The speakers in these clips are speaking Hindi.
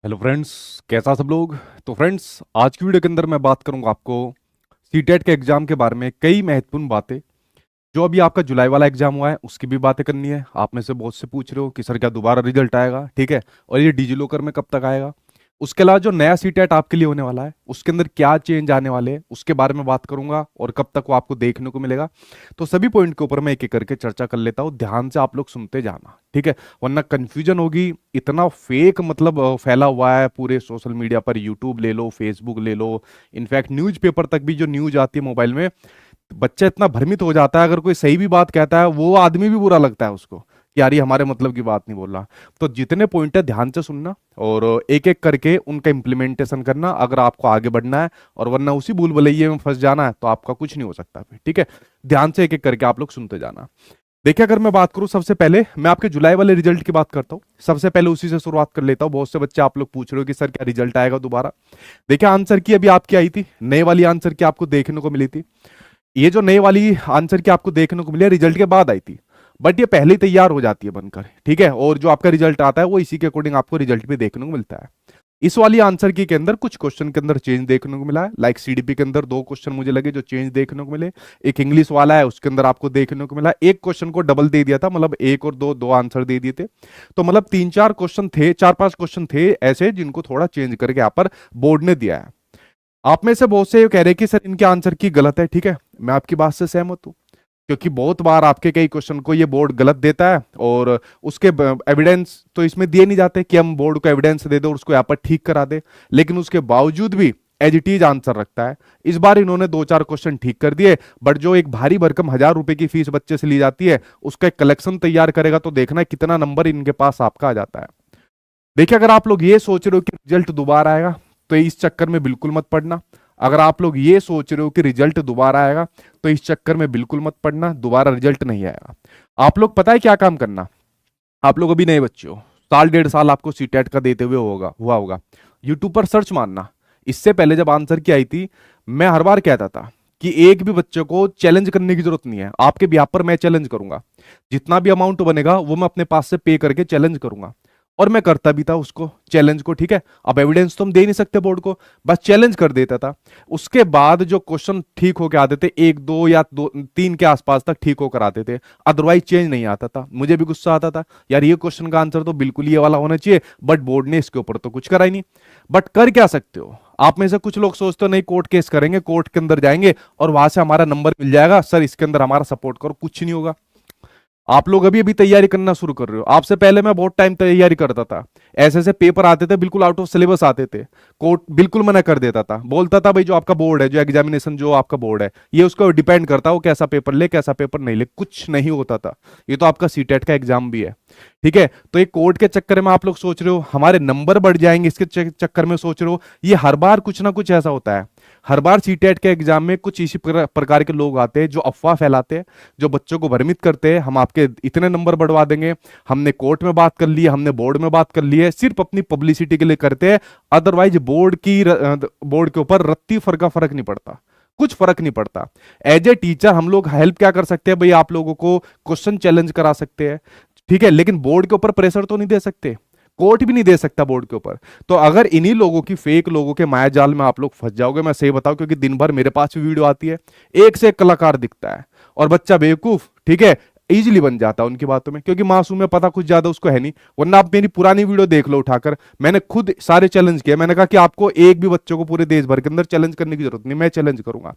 हेलो फ्रेंड्स, कैसा सब लोग। तो फ्रेंड्स, आज की वीडियो के अंदर मैं बात करूंगा आपको सीटेट के एग्जाम के बारे में कई महत्वपूर्ण बातें। जो अभी आपका जुलाई वाला एग्जाम हुआ है उसकी भी बातें करनी है। आप में से बहुत से पूछ रहे हो कि सर क्या दोबारा रिजल्ट आएगा, ठीक है, और ये डिजिलॉकर में कब तक आएगा। उसके अलावा जो नया सीटेट आपके लिए होने वाला है उसके अंदर क्या चेंज आने वाले हैं उसके बारे में बात करूंगा और कब तक वो आपको देखने को मिलेगा। तो सभी पॉइंट के ऊपर मैं एक एक करके चर्चा कर लेता हूँ, ध्यान से आप लोग सुनते जाना, ठीक है, वरना कंफ्यूजन होगी। इतना फेक मतलब फैला हुआ है पूरे सोशल मीडिया पर, यूट्यूब ले लो, फेसबुक ले लो, इनफैक्ट न्यूज़पेपर तक भी जो न्यूज आती है मोबाइल में, बच्चा इतना भ्रमित हो जाता है। अगर कोई सही भी बात कहता है वो आदमी भी बुरा लगता है उसको कि यार ये हमारे मतलब की बात नहीं बोल रहा। तो जितने पॉइंट है ध्यान से सुनना और एक एक करके उनका इम्प्लीमेंटेशन करना अगर आपको आगे बढ़ना है, और वरना उसी भूल भुलैये में फंस जाना है तो आपका कुछ नहीं हो सकता फिर, ठीक है। ध्यान से एक एक करके आप लोग सुनते जाना। देखिए, अगर मैं बात करूं, सबसे पहले मैं आपके जुलाई वाले रिजल्ट की बात करता हूं। सबसे पहले उसी से शुरुआत कर लेता हूं। बहुत से बच्चे आप लोग पूछ रहे हो कि सर क्या रिजल्ट आएगा दोबारा। देखिए, आंसर की अभी आपकी आई थी, नए वाली आंसर की आपको देखने को मिली थी। ये जो नई वाली आंसर की आपको देखने को मिली रिजल्ट के बाद आई थी, बट ये पहले ही तैयार हो जाती है बनकर, ठीक है, और जो आपका रिजल्ट आता है वो इसी के अकॉर्डिंग आपको रिजल्ट भी देखने को मिलता है। इस वाली आंसर की के अंदर कुछ क्वेश्चन के अंदर चेंज देखने को मिला है। लाइक सीडीपी के अंदर दो क्वेश्चन मुझे लगे जो चेंज देखने को मिले। एक इंग्लिश वाला है, उसके अंदर आपको देखने को मिला एक क्वेश्चन को डबल दे दिया था, मतलब एक और दो दो आंसर दे दिए थे। तो मतलब तीन चार क्वेश्चन थे, चार पांच क्वेश्चन थे ऐसे जिनको थोड़ा चेंज करके यहाँ पर बोर्ड ने दिया है। आप में से बहुत से ये कह रहे हैं कि सर इनके आंसर की गलत है, ठीक है, मैं आपकी बात से सहमत हूं, क्योंकि बहुत बार आपके कई क्वेश्चन को ये बोर्ड गलत देता है और उसके एविडेंस तो इसमें दिए नहीं जाते कि हम बोर्ड को एविडेंस दे दो और उसको यहाँ पर ठीक करा दे, लेकिन उसके बावजूद भी एज इट इज आंसर रखता है। इस बार इन्होंने दो चार क्वेश्चन ठीक कर दिए, बट जो एक भारी भरकम 1,000 रुपए की फीस बच्चे से ली जाती है उसका एक कलेक्शन तैयार करेगा तो देखना है कितना नंबर इनके पास आपका आ जाता है। देखिए, अगर आप लोग ये सोच रहे हो कि रिजल्ट दोबारा आएगा तो इस चक्कर में बिल्कुल मत पड़ना। अगर आप लोग ये सोच रहे हो कि रिजल्ट दोबारा आएगा तो इस चक्कर में बिल्कुल मत पड़ना, दोबारा रिजल्ट नहीं आएगा। आप लोग पता है क्या काम करना। आप लोग अभी नए बच्चे हो, साल डेढ़ साल आपको सीटेट का देते हुए हुआ होगा। यूट्यूब पर सर्च मारना। इससे पहले जब आंसर की आई थी मैं हर बार कहता था कि एक भी बच्चे को चैलेंज करने की जरूरत नहीं है, आपके बिहाफ पर मैं चैलेंज करूंगा। जितना भी अमाउंट बनेगा वो मैं अपने पास से पे करके चैलेंज करूंगा, और मैं करता भी था उसको चैलेंज को, ठीक है। अब एविडेंस तो हम दे नहीं सकते बोर्ड को, बस चैलेंज कर देता था। उसके बाद जो क्वेश्चन ठीक होकर आते थे, एक दो या दो तीन के आसपास तक ठीक होकर आते थे, अदरवाइज चेंज नहीं आता था। मुझे भी गुस्सा आता था, यार ये क्वेश्चन का आंसर तो बिल्कुल ये वाला होना चाहिए, बट बोर्ड ने इसके ऊपर तो कुछ करा ही नहीं। बट कर क्या सकते हो। आप में से कुछ लोग सोचते हो नहीं कोर्ट केस करेंगे, कोर्ट के अंदर जाएंगे और वहां से हमारा नंबर मिल जाएगा, सर इसके अंदर हमारा सपोर्ट करो, कुछ नहीं होगा। आप लोग अभी अभी तैयारी करना शुरू कर रहे हो, आपसे पहले मैं बहुत टाइम तैयारी करता था। ऐसे ऐसे पेपर आते थे बिल्कुल आउट ऑफ सिलेबस आते थे, कोर्ट बिल्कुल मना कर देता था, बोलता था भाई जो आपका बोर्ड है, जो एग्जामिनेशन जो आपका बोर्ड है ये उसको डिपेंड करता है वो कैसा पेपर ले कैसा पेपर नहीं ले, कुछ नहीं होता था। ये तो आपका सीटेट का एग्जाम भी है, ठीक है। तो एक कोर्ट के चक्कर में आप लोग सोच रहे हो हमारे नंबर बढ़ जाएंगे, इसके चक्कर में सोच रहे हो, ये हर बार कुछ ना कुछ ऐसा होता है। हर बार सीटेट के एग्जाम में कुछ इसी प्रकार के लोग आते हैं जो अफवाह फैलाते हैं, जो बच्चों को भ्रमित करते हैं, हम आपके इतने नंबर बढ़वा देंगे, हमने कोर्ट में बात कर ली है, हमने बोर्ड में बात कर ली है, सिर्फ अपनी पब्लिसिटी के लिए करते हैं। अदरवाइज बोर्ड के ऊपर रत्ती फर का फर्क नहीं पड़ता, कुछ फर्क नहीं पड़ता। एज ए टीचर हम लोग हेल्प क्या कर सकते हैं भाई, आप लोगों को क्वेश्चन चैलेंज करा सकते हैं, ठीक है, लेकिन बोर्ड के ऊपर प्रेशर तो नहीं दे सकते, कोर्ट भी नहीं दे सकता बोर्ड के ऊपर। तो अगर इन्हीं लोगों की, फेक लोगों के माया जाल में आप लोग फंस जाओगे, मैं सही बताऊं, क्योंकि दिन भर मेरे पास भी वीडियो आती है, एक से एक कलाकार दिखता है और बच्चा बेवकूफ, ठीक है, इजीली बन जाता है उनकी बातों में, क्योंकि मासूम में पता कुछ ज्यादा उसको है नहीं। वरना आप मेरी पुरानी वीडियो देख लो उठाकर, मैंने खुद सारे चैलेंज किए, मैंने कहा कि आपको एक भी बच्चों को पूरे देश भर के अंदर चैलेंज करने की जरूरत नहीं, मैं चैलेंज करूंगा।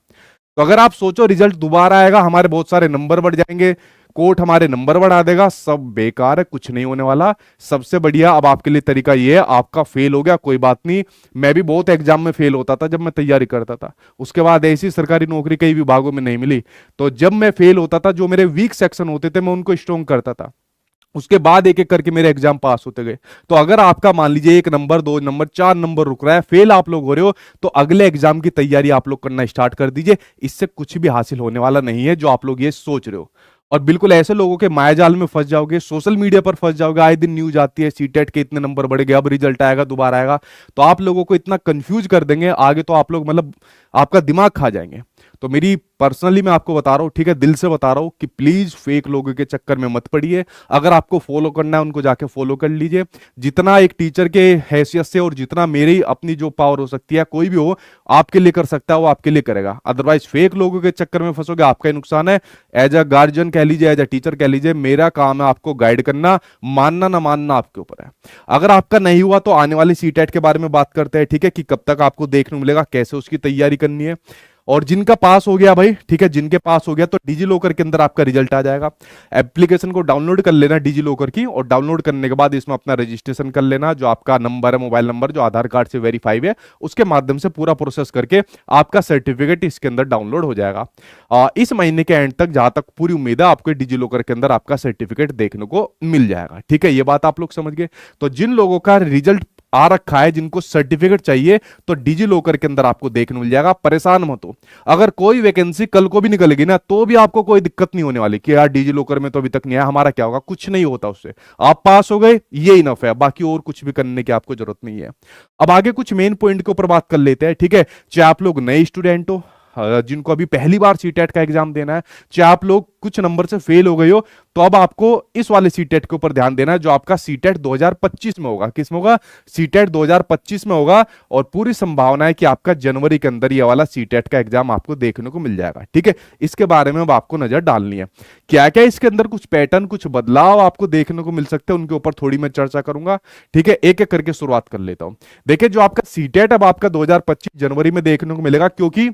तो अगर आप सोचो रिजल्ट दोबारा आएगा, हमारे बहुत सारे नंबर बढ़ जाएंगे, कोर्ट हमारे नंबर बढ़ा देगा, सब बेकार है, कुछ नहीं होने वाला। सबसे बढ़िया अब आपके लिए तरीका ये है, आपका फेल हो गया कोई बात नहीं, मैं भी बहुत एग्जाम में फेल होता था जब मैं तैयारी करता था, उसके बाद ऐसी सरकारी नौकरी कई विभागों में नहीं मिली। तो जब मैं फेल होता था, जो मेरे वीक सेक्शन होते थे मैं उनको स्ट्रॉन्ग करता था, उसके बाद एक एक करके मेरे एग्जाम पास होते गए। तो अगर आपका मान लीजिए एक नंबर, दो नंबर, चार नंबर रुक रहा है, फेल आप लोग हो रहे हो, तो अगले एग्जाम की तैयारी आप लोग करना स्टार्ट कर दीजिए। इससे कुछ भी हासिल होने वाला नहीं है जो आप लोग ये सोच रहे हो, और बिल्कुल ऐसे लोगों के मायाजाल में फंस जाओगे, सोशल मीडिया पर फंस जाओगे, आए दिन न्यूज आती है सीटेट के इतने नंबर बढ़ गए, अब रिजल्ट आएगा दोबारा आएगा, तो आप लोगों को इतना कंफ्यूज कर देंगे आगे, तो आप लोग मतलब आपका दिमाग खा जाएंगे। तो मेरी पर्सनली मैं आपको बता रहा हूं, ठीक है, दिल से बता रहा हूं कि प्लीज फेक लोगों के चक्कर में मत पड़िए। अगर आपको फॉलो करना है उनको जाके फॉलो कर लीजिए, जितना एक टीचर के हैसियत से और जितना मेरी अपनी जो पावर हो सकती है, कोई भी हो आपके लिए कर सकता है वो आपके लिए करेगा। अदरवाइज फेक लोगों के चक्कर में फंसोगे, आपका ही नुकसान है। एज अ गार्जियन कह लीजिए, एज अ टीचर कह लीजिए, मेरा काम है आपको गाइड करना, मानना ना मानना आपके ऊपर है। अगर आपका नहीं हुआ तो आने वाली सीटेट के बारे में बात करते हैं, ठीक है, कि कब तक आपको देखने को मिलेगा, कैसे उसकी तैयारी करनी है। और जिनका पास हो गया भाई, ठीक है, जिनके पास हो गया तो डिजी लॉकर के अंदर आपका रिजल्ट आ जाएगा। एप्लीकेशन को डाउनलोड कर लेना डिजी लॉकर की, और डाउनलोड करने के बाद इसमें अपना रजिस्ट्रेशन कर लेना, जो आपका नंबर है, मोबाइल नंबर जो आधार कार्ड से वेरीफाई है, उसके माध्यम से पूरा प्रोसेस करके आपका सर्टिफिकेट इसके अंदर डाउनलोड हो जाएगा। इस महीने के एंड तक, जहां तक पूरी उम्मीद है, आपको डिजी लॉकर के अंदर आपका सर्टिफिकेट देखने को मिल जाएगा। ठीक है, ये बात आप लोग समझ गए। तो जिन लोगों का रिजल्ट आ रखा है, जिनको सर्टिफिकेट चाहिए, तो डिजी लॉकर के अंदर आपको देखने मिल जाएगा। परेशान मत हो, अगर कोई वैकेंसी कल को भी निकलेगी ना, तो भी आपको कोई दिक्कत नहीं होने वाली कि यार डिजी लॉकर में तो अभी तक नहीं आया, हमारा क्या होगा। कुछ नहीं होता उससे, आप पास हो गए ये इनफ है, बाकी और कुछ भी करने की आपको जरूरत नहीं है। अब आगे कुछ मेन पॉइंट के ऊपर बात कर लेते हैं, ठीक है। चाहे आप लोग नए स्टूडेंट हो, जिनको अभी पहली बार सीटेट का एग्जाम देना है, चाहे आप लोग कुछ नंबर से फेल हो गए हो, तो अब आपको इस वाले सीटेट के ऊपर ध्यान देना है, जो आपका सीटेट 2025 में होगा। किस में होगा? सीटेट 2025 में होगा। और पूरी संभावना है कि आपका जनवरी के अंदर ये वाला सीटेट का एग्जाम आपको देखने को मिल जाएगा। ठीक है, इसके बारे में अब आपको नजर डालनी है, क्या क्या इसके अंदर कुछ पैटर्न, कुछ बदलाव आपको देखने को मिल सकते हैं, उनके ऊपर थोड़ी मैं चर्चा करूंगा। ठीक है, एक एक करके शुरुआत कर लेता हूं। देखिए, जो आपका सीटेट अब आपका 2025 जनवरी में देखने को मिलेगा, क्योंकि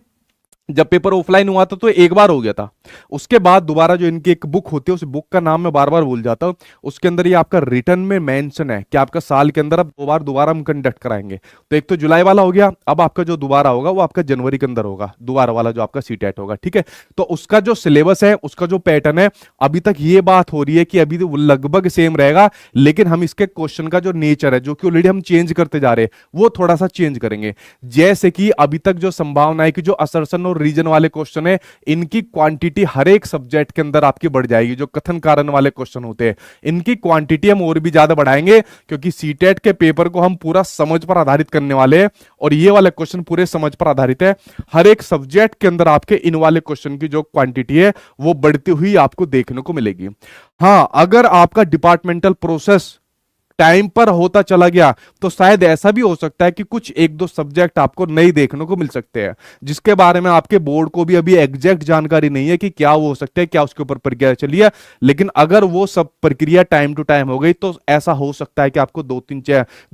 जब पेपर ऑफलाइन हुआ था तो एक बार हो गया था, उसके बाद दोबारा जो इनकी एक बुक होती है, उस बुक का नाम मैं बार बार भूल जाता हूं, उसके अंदर ये आपका रिटर्न में मेंशन है कि आपका साल के अंदर अब दोबारा हम कंडक्ट कराएंगे। तो एक तो जुलाई वाला हो गया, अब आपका जो दोबारा होगा वो आपका जनवरी के अंदर होगा, दोबारा वाला जो आपका सीटेट होगा। ठीक है, तो उसका जो सिलेबस है, उसका जो पैटर्न है, अभी तक ये बात हो रही है कि अभी तो लगभग सेम रहेगा, लेकिन हम इसके क्वेश्चन का जो नेचर है, जो कि ऑलरेडी हम चेंज करते जा रहे हैं, वो थोड़ा सा चेंज करेंगे। जैसे कि अभी तक जो संभावना है कि जो असर्शन रीजन वाले क्वेश्चन है, इनकी क्वांटिटी हर एक सब्जेक्ट के अंदर आपकी बढ़ जाएगी। जो कथन कारण वाले क्वेश्चन होते हैं, इनकी क्वांटिटी हम और भी ज्यादा बढ़ाएंगे, क्योंकि सीटेट के पेपर को हम पूरा समझ पर आधारित करने वाले हैं, और ये वाले क्वेश्चन पूरे समझ पर आधारित है। हर एक सब्जेक्ट के अंदर आपके इन वाले क्वेश्चन की जो क्वांटिटी है वो बढ़ती हुई आपको देखने को मिलेगी। हां, अगर आपका डिपार्टमेंटल प्रोसेस टाइम पर होता चला गया तो शायद ऐसा भी हो सकता है कि कुछ एक दो सब्जेक्ट आपको नहीं देखने को मिल सकते हैं, जिसके बारे में आपके बोर्ड को भी अभी एग्जैक्ट जानकारी नहीं है कि क्या वो हो सकता है, क्या उसके ऊपर प्रक्रिया चली है। लेकिन अगर वो सब प्रक्रिया टाइम टू टाइम हो गई तो ऐसा हो सकता है कि आपको दो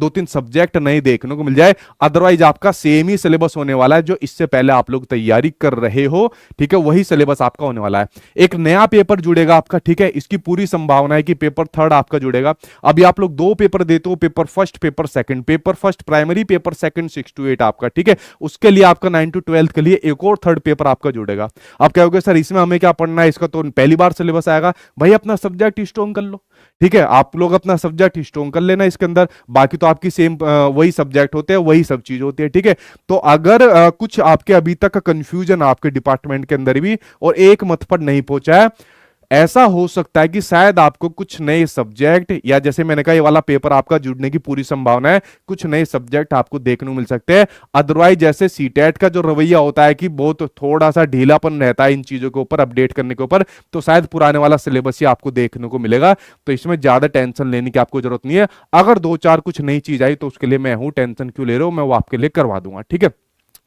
तीन सब्जेक्ट नहीं देखने को मिल जाए। अदरवाइज आपका सेम ही सिलेबस होने वाला है, जो इससे पहले आप लोग तैयारी कर रहे हो। ठीक है, वही सिलेबस आपका होने वाला है। एक नया पेपर जुड़ेगा आपका, ठीक है, इसकी पूरी संभावना है कि पेपर थर्ड आपका जुड़ेगा। अभी आप लोग दो पेपर देते हो, paper first, paper second, paper first primary, paper second 6 to 8 आपका। ठीक है, उसके लिए आपका 9 to 12 के लिए एक और थर्ड पेपर आपका जुड़ेगा। आप कहोगे सर इसमें हमें क्या पढ़ना है, इसका तो पहली बार सिलेबस आएगा। भाई अपना सब्जेक्ट स्ट्रॉन्ग कर लो। ठीक है, आप लोग अपना सब्जेक्ट स्ट्रॉन्ग कर लेना इसके अंदर, बाकी तो आपकी सेम वही सब्जेक्ट होते हैं, वही सब चीज होती है। ठीक है, तो अगर कुछ आपके अभी तक कंफ्यूजन आपके डिपार्टमेंट के अंदर भी और एक मत पर नहीं पहुंचा है, ऐसा हो सकता है कि शायद आपको कुछ नए सब्जेक्ट, या जैसे मैंने कहा ये वाला पेपर आपका जुड़ने की पूरी संभावना है, कुछ नए सब्जेक्ट आपको देखने को मिल सकते हैं। अदरवाइज जैसे सीटेट का जो रवैया होता है कि बहुत थोड़ा सा ढीलापन रहता है इन चीजों के ऊपर, अपडेट करने के ऊपर, तो शायद पुराने वाला सिलेबस ही आपको देखने को मिलेगा। तो इसमें ज्यादा टेंशन लेने की आपको जरूरत नहीं है। अगर दो चार कुछ नई चीज आई तो उसके लिए मैं हूं, टेंशन क्यों ले रहे हो, मैं वो आपके लिए करवा दूंगा। ठीक है,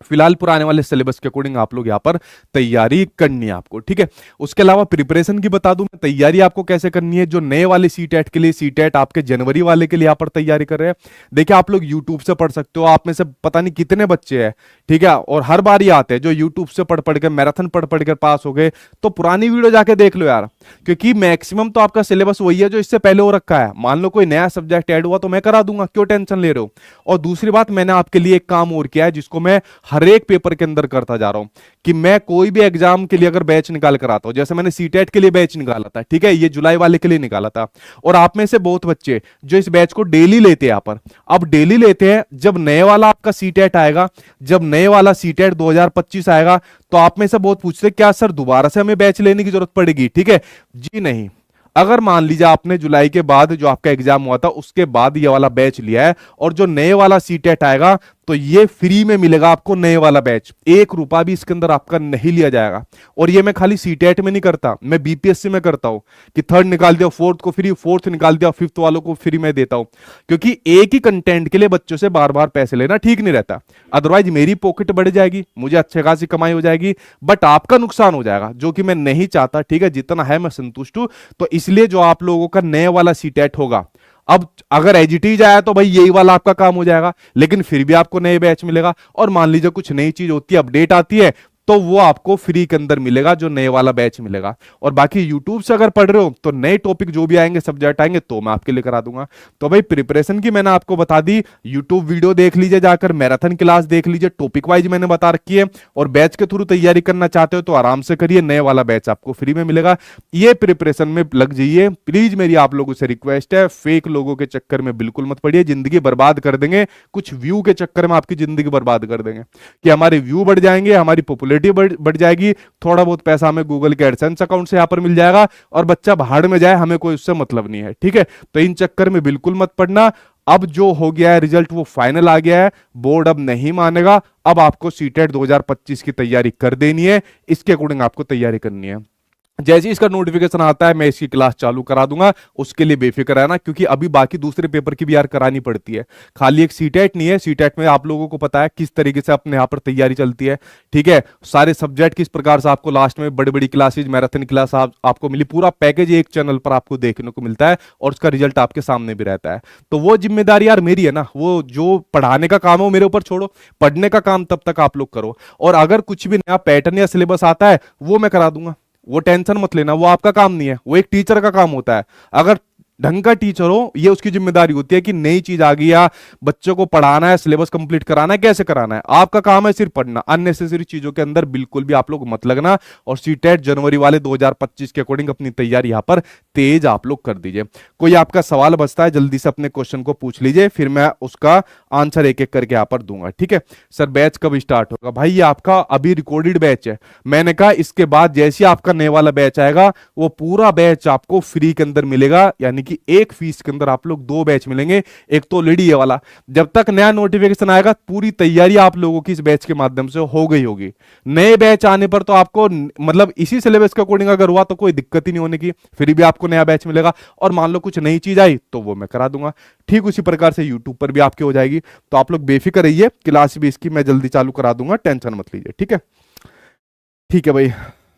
फिलहाल पुराने वाले सिलेबस के अकॉर्डिंग आप लोग यहाँ पर तैयारी करनी है आपको। ठीक है, उसके अलावा प्रिपरेशन की बता दूं मैं, तैयारी आपको कैसे करनी है। जो नए वाले सीटेट के लिए, सीटेट आपके जनवरी वाले के लिए यहाँ पर तैयारी कर रहे हैं, देखिए आप लोग यूट्यूब से पढ़ सकते हो। आप में से पता नहीं कितने बच्चे हैं, ठीक है, और हर बार ही आते हैं जो यूट्यूब से पढ़ के मैराथन पढ़ कर पास हो गए। तो पुरानी वीडियो जाके देख लो यार, क्योंकि मैक्सिमम तो आपका सिलेबस वही है जो इससे पहले हो रखा है। मान लो कोई नया सब्जेक्ट ऐड हुआ तो मैं करा दूंगा, क्यों टेंशन ले रहे हो। और दूसरी बात, मैंने आपके लिए एक काम और किया है, जिसको मैं हर एक पेपर के अंदर करता जा रहा हूं, कि मैं कोई भी एग्जाम के लिए अगर बैच निकाल कर आता हूं, जैसे मैंने सीटेट के लिए बैच निकाला था, ठीक है, ये जुलाई वाले के लिए निकाला था, और आप में से बहुत बच्चे जो इस बैच को डेली लेते हैं यहाँ पर, अब डेली लेते हैं, जब नए वाला आपका सीटेट आएगा, जब नए वाला सीटेट 2025 आएगा, तो आप में से बहुत पूछते क्या सर दोबारा से हमें बैच लेने की जरूरत पड़ेगी। ठीक है जी, नहीं। अगर मान लीजिए आपने जुलाई के बाद जो आपका एग्जाम हुआ था उसके बाद ये वाला बैच लिया है, और जो नए वाला सीटेट आएगा तो ये फ्री में मिलेगा आपको नए वाला बैच, 1 रुपया भी इसके अंदर आपका नहीं लिया जाएगा। और ये मैं खाली सीटेट में नहीं करता, मैं बीपीएससी में करता हूं कि थर्ड निकाल दिया फोर्थ को फ्री, फोर्थ निकाल दिया फिफ्थ वालों को फ्री में देता हूं। क्योंकि एक ही कंटेंट के लिए बच्चों से बार बार पैसे लेना ठीक नहीं रहता। अदरवाइज मेरी पॉकेट बढ़ जाएगी, मुझे अच्छे खासी कमाई हो जाएगी, बट आपका नुकसान हो जाएगा, जो कि मैं नहीं चाहता। ठीक है, जितना है मैं संतुष्ट हूं। तो इसलिए जो आप लोगों का नए वाला सीटेट होगा, अब अगर एजीटी जाए तो भाई यही वाला आपका काम हो जाएगा, लेकिन फिर भी आपको नए बैच मिलेगा। और मान लीजिए कुछ नई चीज होती है, अपडेट आती है, तो वो आपको फ्री के अंदर मिलेगा, जो नए वाला बैच मिलेगा। और बाकी यूट्यूब से अगर पढ़ रहे हो तो नए टॉपिक जो भी आएंगे, सब्जेक्ट आएंगे, तो मैं आपके लिए करा दूंगा। तो भाई प्रिपरेशन की मैंने आपको बता दी, यूट्यूब वीडियो देख लीजिए, जाकर मैराथन क्लास देख लीजिए, टॉपिक वाइज मैंने बता रखी है। और बैच के थ्रू तैयारी करना चाहते हो तो आराम से करिए, नए वाला बैच आपको फ्री में मिलेगा। ये प्रिपरेशन में लग जाइए प्लीज, मेरी आप लोगों से रिक्वेस्ट है। फेक लोगों के चक्कर में बिल्कुल मत पड़िए, जिंदगी बर्बाद कर देंगे, कुछ व्यू के चक्कर में आपकी जिंदगी बर्बाद कर देंगे कि हमारे व्यू बढ़ जाएंगे, हमारी पॉपुलैरिटी बढ़ जाएगी, थोड़ा बहुत पैसा हमें गूगल के एडसेंस अकाउंट से यहां पर मिल जाएगा, और बच्चा भाड़ में जाए, हमें कोई उससे मतलब नहीं है। ठीक है, तो इन चक्कर में बिल्कुल मत पड़ना। अब जो हो गया है रिजल्ट वो फाइनल आ गया है, बोर्ड अब नहीं मानेगा। अब आपको सीटेट 2025 की तैयारी कर देनी है, इसके अकॉर्डिंग आपको तैयारी करनी है। जैसे इसका नोटिफिकेशन आता है मैं इसकी क्लास चालू करा दूंगा, उसके लिए बेफिक्र रहना। क्योंकि अभी बाकी दूसरे पेपर की भी यार करानी पड़ती है, खाली एक सीटेट नहीं है। सीटेट में आप लोगों को पता है किस तरीके से अपने यहाँ पर तैयारी चलती है। ठीक है, सारे सब्जेक्ट किस प्रकार से आपको लास्ट में बड़ी बड़ी क्लासेज, मैराथन क्लास आपको मिली, पूरा पैकेज एक चैनल पर आपको देखने को मिलता है, और उसका रिजल्ट आपके सामने भी रहता है। तो वो जिम्मेदारी यार मेरी है ना, वो जो पढ़ाने का काम है वो मेरे ऊपर छोड़ो, पढ़ने का काम तब तक आप लोग करो। और अगर कुछ भी नया पैटर्न या सिलेबस आता है वो मैं करा दूंगा, वो टेंशन मत लेना, वो आपका काम नहीं है, वो एक टीचर का काम होता है। अगर ढंग का टीचर हो, ये उसकी जिम्मेदारी होती है कि नई चीज आ गई या बच्चों को पढ़ाना है, सिलेबस कंप्लीट कराना है, कैसे कराना है, आपका काम है सिर्फ पढ़ना। अननेसेसरी चीजों के अंदर बिल्कुल भी आप लोग मत लगना। और सीटेट जनवरी वाले 2025 के अकॉर्डिंग अपनी तैयारी यहां पर तेज आप लोग कर दीजिए। कोई आपका सवाल बचता है जल्दी से अपने क्वेश्चन को पूछ लीजिए, फिर मैं उसका आंसर एक एक करके यहां पर दूंगा। ठीक है सर, बैच कब स्टार्ट होगा? भाई ये आपका अभी रिकॉर्डेड बैच है, मैंने कहा इसके बाद जैसे आपका नए वाला बैच आएगा वो पूरा बैच आपको फ्री के अंदर मिलेगा। यानी कि एक फीस के अंदर आप लोग 2 बैच मिलेंगे, एक तो ऑलरेडी ये वाला। जब तक नया नोटिफिकेशन आएगा पूरी तैयारी आप लोगों की इस बैच के माध्यम से हो गई होगी। नए बैच आने पर तो आपको मतलब इसी सिलेबस के अकॉर्डिंग अगर हुआ तो कोई दिक्कत ही नहीं होने की, फिर भी आपको नया बैच मिलेगा। और मान लो कुछ नई चीज आई तो वो मैं करा दूंगा। ठीक उसी प्रकार से यूट्यूब पर भी आपकी हो जाएगी। तो आप लोग बेफिक्र रहिए, क्लास भी इसकी मैं जल्दी चालू करा दूंगा, टेंशन मत लीजिए। ठीक है, ठीक है भाई।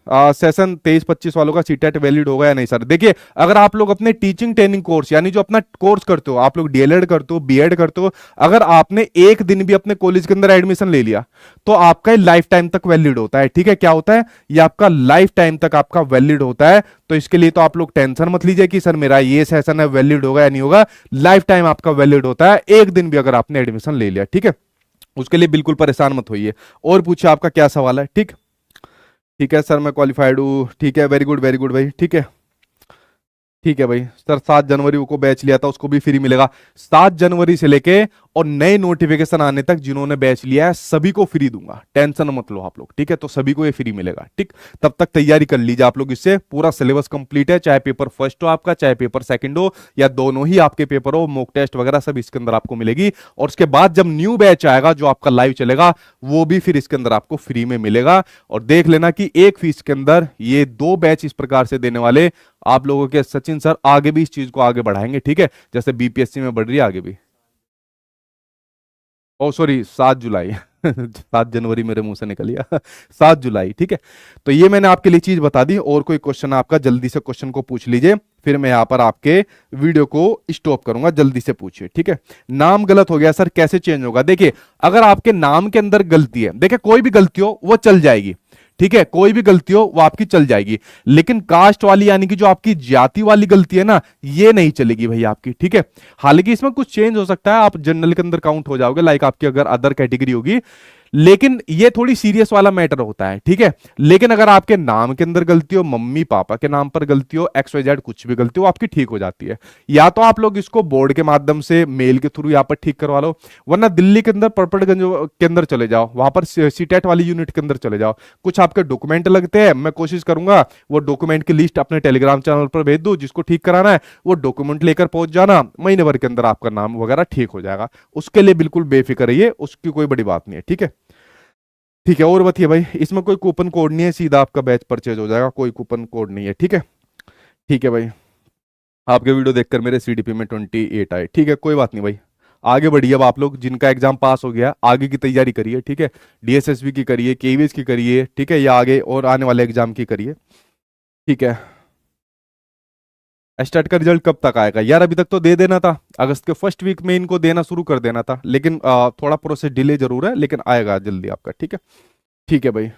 सेशन 23-25 वालों का सीटेट वैलिड होगा या नहीं सर? देखिए, अगर आप लोग अपने टीचिंग ट्रेनिंग कोर्स यानी जो अपना कोर्स करते हो, आप लोग डीएलएड करते हो, बीएड करते हो, अगर आपने एक दिन भी अपने कॉलेज के अंदर एडमिशन ले लिया तो आपका लाइफ टाइम तक वैलिड होता है। ठीक है, क्या होता है ये? आपका लाइफ टाइम तक आपका वैलिड होता है। तो इसके लिए तो आप लोग टेंशन मत लीजिए कि सर मेरा ये सेशन है वैलिड होगा या नहीं होगा। लाइफ टाइम आपका वैलिड होता है, एक दिन भी अगर आपने एडमिशन ले लिया। ठीक है, उसके लिए बिल्कुल परेशान मत होइए। और पूछिए आपका क्या सवाल है। ठीक, ठीक है सर, मैं क्वालिफाइड हूँ। ठीक है, वेरी गुड भाई। ठीक है, ठीक है भाई। सर 7 जनवरी को बैच लिया था, उसको भी फ्री मिलेगा। 7 जनवरी से लेके और नए नोटिफिकेशन आने तक जिन्होंने बैच लिया है सभी को फ्री दूंगा, टेंशन मत लो आप लोग। ठीक है, तो सभी को ये फ्री मिलेगा। ठीक, तब तक तैयारी कर लीजिए आप लोग, इससे पूरा सिलेबस कंप्लीट है। चाहे पेपर फर्स्ट हो आपका, चाहे पेपर सेकंड हो, या दोनों ही आपके पेपर हो, मॉक टेस्ट वगैरह सब इसके अंदर आपको मिलेगी। और उसके बाद जब न्यू बैच आएगा जो आपका लाइव चलेगा, वो भी फिर इसके अंदर आपको फ्री में मिलेगा। और देख लेना कि एक फीस के अंदर ये 2 बैच इस प्रकार से देने वाले आप लोगों के सचिन सर आगे भी इस चीज को आगे बढ़ाएंगे। ठीक है, जैसे बीपीएससी में बढ़ रही है आगे भी। ओ सॉरी, 7 जुलाई 7 जनवरी मेरे मुंह से निकल गया 7 जुलाई। ठीक है, तो ये मैंने आपके लिए चीज बता दी। और कोई क्वेश्चन आपका जल्दी से क्वेश्चन को पूछ लीजिए, फिर मैं यहां पर आपके वीडियो को स्टॉप करूंगा। जल्दी से पूछिए। ठीक है, नाम गलत हो गया सर, कैसे चेंज होगा? देखिए, अगर आपके नाम के अंदर गलती है, देखिए कोई भी गलती हो वो चल जाएगी। ठीक है, कोई भी गलती हो वो आपकी चल जाएगी, लेकिन कास्ट वाली यानी कि जो आपकी जाति वाली गलती है ना, ये नहीं चलेगी भाई आपकी। ठीक है, हालांकि इसमें कुछ चेंज हो सकता है, आप जनरल के अंदर काउंट हो जाओगे, लाइक आपकी अगर अदर कैटेगरी होगी, लेकिन ये थोड़ी सीरियस वाला मैटर होता है, ठीक है। लेकिन अगर आपके नाम के अंदर गलती हो, मम्मी पापा के नाम पर गलती हो, एक्स वाई जेड कुछ भी गलती हो, आपकी ठीक हो जाती है। या तो आप लोग इसको बोर्ड के माध्यम से मेल के थ्रू यहाँ पर ठीक करवा लो, वरना दिल्ली के अंदर परपटगंज के अंदर चले जाओ, वहां पर सीटेट वाली यूनिट के अंदर चले जाओ। कुछ आपके डॉक्यूमेंट लगते हैं, मैं कोशिश करूंगा वो डॉक्यूमेंट की लिस्ट अपने टेलीग्राम चैनल पर भेज दूं, जिसको ठीक कराना है वो डॉक्यूमेंट लेकर पहुंच जाना, महीने भर के अंदर आपका नाम वगैरह ठीक हो जाएगा। उसके लिए बिल्कुल बेफिक्र रहिए, उसकी कोई बड़ी बात नहीं है, ठीक है। ठीक है, और बताइए भाई, इसमें कोई कूपन कोड नहीं है, सीधा आपका बैच परचेज हो जाएगा, कोई कूपन कोड नहीं है, ठीक है। ठीक है भाई, आपके वीडियो देखकर मेरे सीडीपी में 28 आए, ठीक है, कोई बात नहीं भाई। आगे बढ़िए, अब आप लोग जिनका एग्जाम पास हो गया आगे की तैयारी करिए, ठीक है। डीएसएसबी की करिए, केवीएस की करिए, ठीक है, या आगे और आने वाले एग्जाम की करिए, ठीक है। स्टार्ट का रिजल्ट कब तक आएगा यार? अभी तक तो दे देना था, अगस्त के फर्स्ट वीक में इनको देना शुरू कर देना था, लेकिन थोड़ा प्रोसेस डिले जरूर है, लेकिन आएगा जल्दी आपका, ठीक है। ठीक है भाई,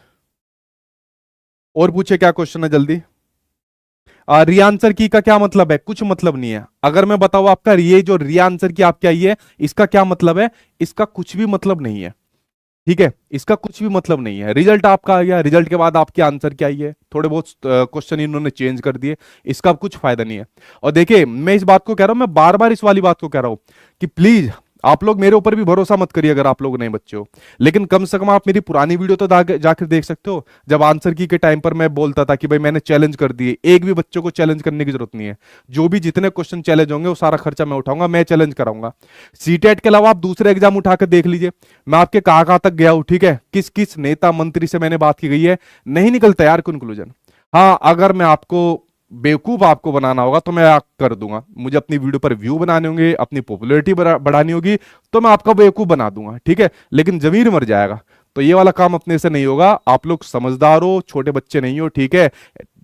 और पूछे क्या क्वेश्चन है जल्दी। री आंसर की का क्या मतलब है? कुछ मतलब नहीं है। अगर मैं बताऊं आपका ये जो री आंसर की आपकी आई है, इसका क्या मतलब है? इसका कुछ भी मतलब नहीं है, ठीक है, इसका कुछ भी मतलब नहीं है। रिजल्ट आपका आ गया, रिजल्ट के बाद आपके आंसर क्या आई है, थोड़े बहुत क्वेश्चन इन्होंने चेंज कर दिए, इसका कुछ फायदा नहीं है। और देखिए, मैं इस बात को कह रहा हूं, मैं बार बार इस वाली बात को कह रहा हूं कि प्लीज आप लोग मेरे ऊपर भी भरोसा मत करिए अगर आप लोग नए बच्चे हो, लेकिन कम से कम आप मेरी पुरानी वीडियो तो जाकर देख सकते हो। जब आंसर की के टाइम पर मैं बोलता था कि भाई मैंने चैलेंज कर दिए, एक भी बच्चों को चैलेंज करने की जरूरत नहीं है, जो भी जितने क्वेश्चन चैलेंज होंगे वो सारा खर्चा मैं उठाऊंगा, मैं चैलेंज कराऊंगा। सीटेट के अलावा आप दूसरे एग्जाम उठाकर देख लीजिए, मैं आपके कहां कहां तक गया हूं, ठीक है, किस किस नेता मंत्री से मैंने बात की गई है, नहीं निकलता यार कंक्लूजन। हाँ, अगर मैं आपको बेवकूफ आपको बनाना होगा तो मैं कर दूंगा, मुझे अपनी वीडियो पर व्यू बनाने होंगे, अपनी पॉपुलैरिटी बढ़ानी होगी, तो मैं आपका बेवकूफ बना दूंगा, ठीक है, लेकिन जमीर मर जाएगा। तो ये वाला काम अपने से नहीं होगा। आप लोग समझदार हो, छोटे बच्चे नहीं हो, ठीक है।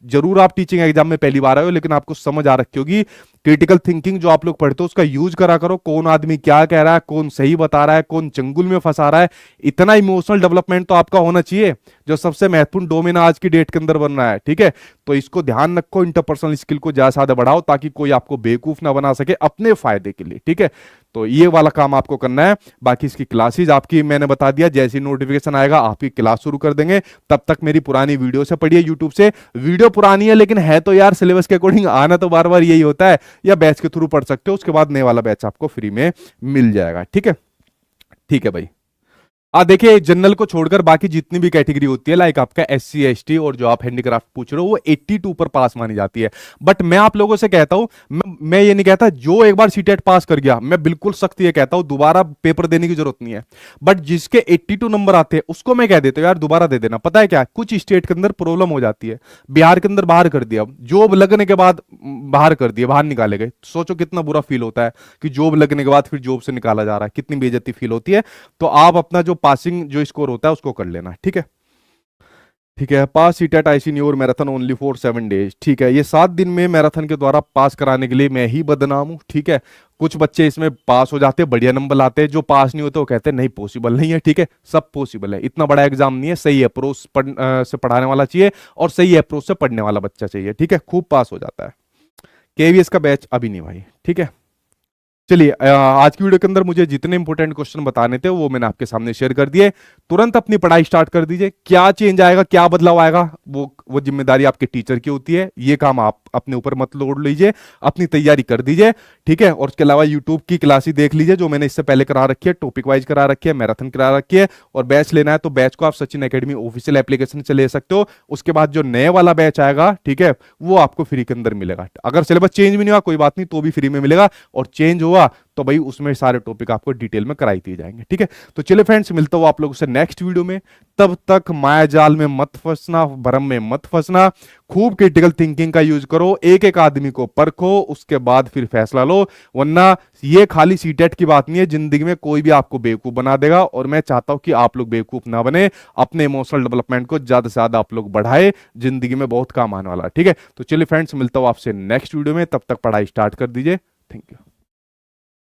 जरूर आप टीचिंग एग्जाम में पहली बार आए हो, लेकिन आपको समझ आ रखी होगी। क्रिटिकल थिंकिंग जो आप लोग पढ़ते हो उसका यूज करा करो, कौन आदमी क्या कह रहा है, कौन सही बता रहा है, कौन चंगुल में फंसा रहा है। इतना इमोशनल डेवलपमेंट तो आपका होना चाहिए, जो सबसे महत्वपूर्ण डोमेन आज की डेट के अंदर बन रहा है, ठीक है। तो इसको ध्यान रखो, इंटरपर्सनल स्किल को ज्यादा से ज्यादा बढ़ाओ, ताकि कोई आपको बेवकूफ ना बना सके अपने फायदे के लिए, ठीक है। तो ये वाला काम आपको करना है। बाकी इसकी क्लासेज आपकी मैंने बता दिया, जैसी नोटिफिकेशन आएगा आपकी क्लास शुरू कर देंगे। तब तक मेरी पुरानी वीडियो से पढ़िए, यूट्यूब से। वीडियो पुरानी है लेकिन है तो यार सिलेबस के अकॉर्डिंग, आना तो बार बार यही होता है, या बैच के थ्रू पढ़ सकते हो, उसके बाद नए वाला बैच आपको फ्री में मिल जाएगा, ठीक है। ठीक है भाई, देखिए, जनरल को छोड़कर बाकी जितनी भी कैटेगरी होती है, लाइक आपका एससी एसटी और जो आप हैंडीक्राफ्ट पूछ रहे हो, वो 82 पर पास मानी जाती है। बट मैं आप लोगों से कहता हूं, मैं ये नहीं कहता जो एक बार सीटेट पास कर गया, मैं बिल्कुल सख्त ये कहता हूं दोबारा पेपर देने की जरूरत नहीं है। बट जिसके 82 नंबर आते हैं उसको मैं कह देता हूं यार दोबारा दे देना। पता है क्या, कुछ स्टेट के अंदर प्रॉब्लम हो जाती है, बिहार के अंदर बाहर कर दिया, जॉब लगने के बाद बाहर कर दिया, बाहर निकाले गए। सोचो कितना बुरा फील होता है कि जॉब लगने के बाद फिर जॉब से निकाला जा रहा है, कितनी बेइज्जती फील होती है। तो आप अपना जो पासिंग जो स्कोर होता है उसको कर लेना, ठीक है। ठीक है, पास सीटेट आई सी और मैराथन ओनली फॉर 7 डेज, ठीक है। ये 7 दिन में मैराथन के द्वारा पास कराने के लिए मैं ही बदनाम हूं, ठीक है। कुछ बच्चे इसमें पास हो जाते हैं, बढ़िया नंबर लाते हैं, जो पास नहीं होते वो कहते हैं नहीं पॉसिबल नहीं है, ठीक है। सब पॉसिबल है, इतना बड़ा एग्जाम नहीं है, सही अप्रोच से पढ़ाने वाला चाहिए और सही अप्रोच से पढ़ने वाला बच्चा चाहिए, ठीक है, खूब पास हो जाता है। केवीएस का बैच अभी नहीं भाई, ठीक है। चलिए, आज की वीडियो के अंदर मुझे जितने इंपॉर्टेंट क्वेश्चन बताने थे वो मैंने आपके सामने शेयर कर दिए। तुरंत अपनी पढ़ाई स्टार्ट कर दीजिए। क्या चेंज आएगा, क्या बदलाव आएगा, वो जिम्मेदारी आपके टीचर की होती है। ये काम आप अपने ऊपर मत लोड लीजिए, अपनी तैयारी कर दीजिए, ठीक है। और उसके अलावा यूट्यूब की क्लासेस देख लीजिए जो मैंने इससे पहले करा रखी है, टॉपिक वाइज करा रखी है, मैराथन करा रखी है। और बैच लेना है तो बैच को आप सचिन एकेडमी ऑफिशियल एप्लीकेशन से ले सकते हो। उसके बाद जो नए वाला बैच आएगा, ठीक है, वो आपको फ्री के अंदर मिलेगा। अगर सिलेबस चेंज भी नहीं हुआ कोई बात नहीं, तो भी फ्री में मिलेगा, और चेंज हुआ तो भाई उसमें सारे टॉपिक आपको डिटेल में कराई दिए जाएंगे, ठीक है। तो चलिए फ्रेंड्स, मिलता हूं आप लोगों से नेक्स्ट वीडियो में। तब तक माया जाल में मत फंसना, भ्रम में मत फंसना, खूब क्रिटिकल थिंकिंग का यूज करो, एक एक आदमी को परखो, उसके बाद फिर फैसला लो। वरना ये खाली सीटेट की बात नहीं है, जिंदगी में कोई भी आपको बेवकूफ बना देगा। और मैं चाहता हूं कि आप लोग बेवकूफ ना बने, अपने इमोशनल डेवलपमेंट को ज्यादा से ज्यादा आप लोग बढ़ाए, जिंदगी में बहुत काम आने वाला है, ठीक है। तो चलिए फ्रेंड्स, मिलता हूं आपसे नेक्स्ट वीडियो में, तब तक पढ़ाई स्टार्ट कर दीजिए। Thank you.